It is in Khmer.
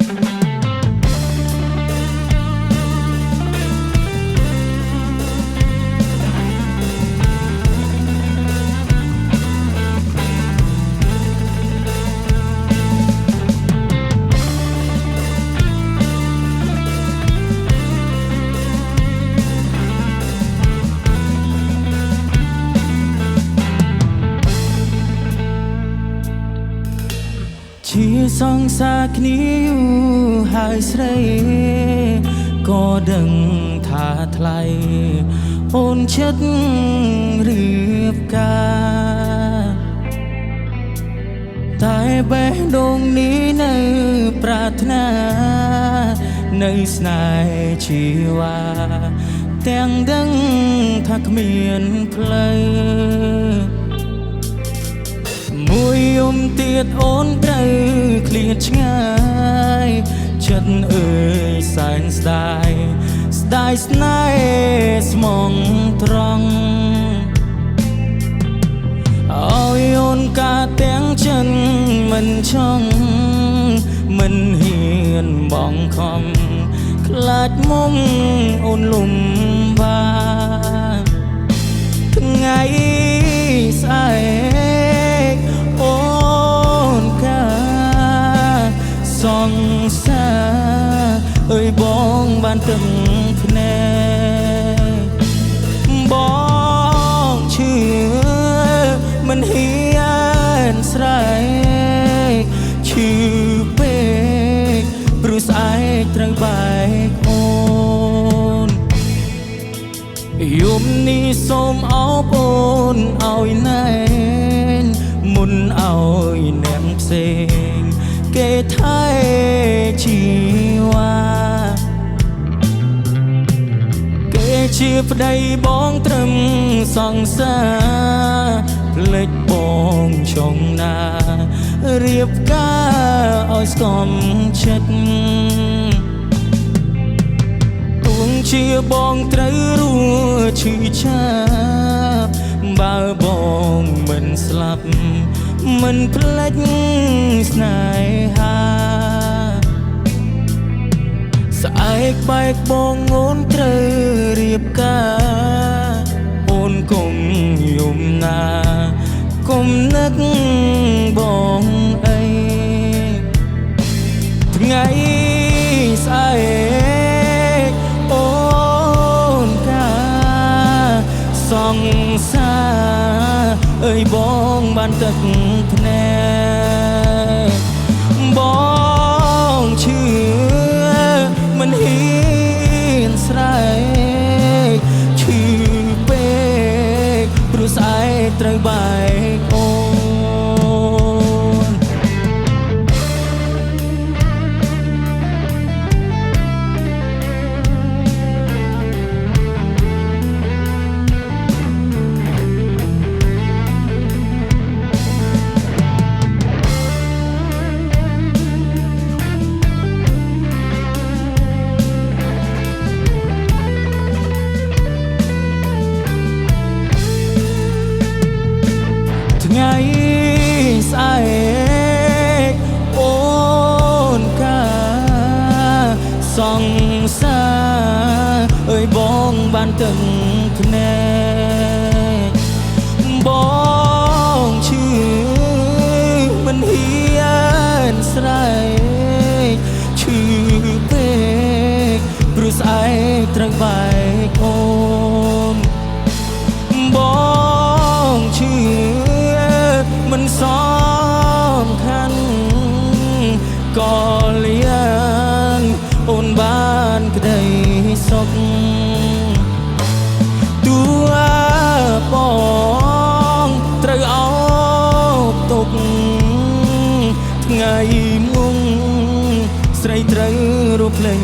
ជាសង្សារគ្នាយូរហើយស្រីក៏ដឹងថាថ្លៃអូនចិត្តរៀបការតែបេះដូងនេះនៅប្រាថ្នានៅស្នេហ៍ជីវ៉ាទាំងដឹងថាគ្មានផ្លូវមួយយំទៀតអូនត្រូវឃ្លាតឆ្ងាយចិត្តអើយសែនស្ដាយស្ដាយស្នេហ៍ស្មងត្រង់ឲ្យអូនកាទាំងចិនមិនចង់មិនហ៊ានបងខំខ្លាចមុំអូនលំបាកថ្ងៃស្អែកអូនកាសង្សារអើយបងបានទឹកភ្នែកបងឈឺមិនហ៊ានស្រែកឈឺពេកព្រោះស្អែកត្រូវបែកអូនយំនេះសូមអោបអូនឲ្យណែនមុនឲ្យអ្នកផ្សេងគេថែជីវ៉ាគេជាប្តីបងត្រឹមសង្សារភ្លេចបងចង់ណារៀបការឲ្យស្គមចិត្តទួងជាបងត្រូវរួឈឺចាប់បើបងមិនស្លាប់មិនភ្លេចស្នេហាស្អែកបែកបងអូនត្រូវរៀបការអូនកុំយំណាកុំនឹកបងអីថ្ងៃស្អែកអូនកាសង្សារអើយបងបានទឹកភ្នែកបងឈឺមិនហ៊ានស្រែកឈឺពេកព្រោះស្អែកត្រូវបែកអូនថ្ងៃស្អែកអូនកាសង្សារអើយបងបានទឹកភ្នែកបងឈឺមិនហ៊ានស្រែកឈឺពេកព្រោះស្អែកត្រូវបែកអូនបងឈឺមិនសំខាន់ក៏លៀងអូនបានក្តីសុខទួបងត្រូវអោបទុកថ្ងៃមុងស្រីត្រូវរកភ្លេង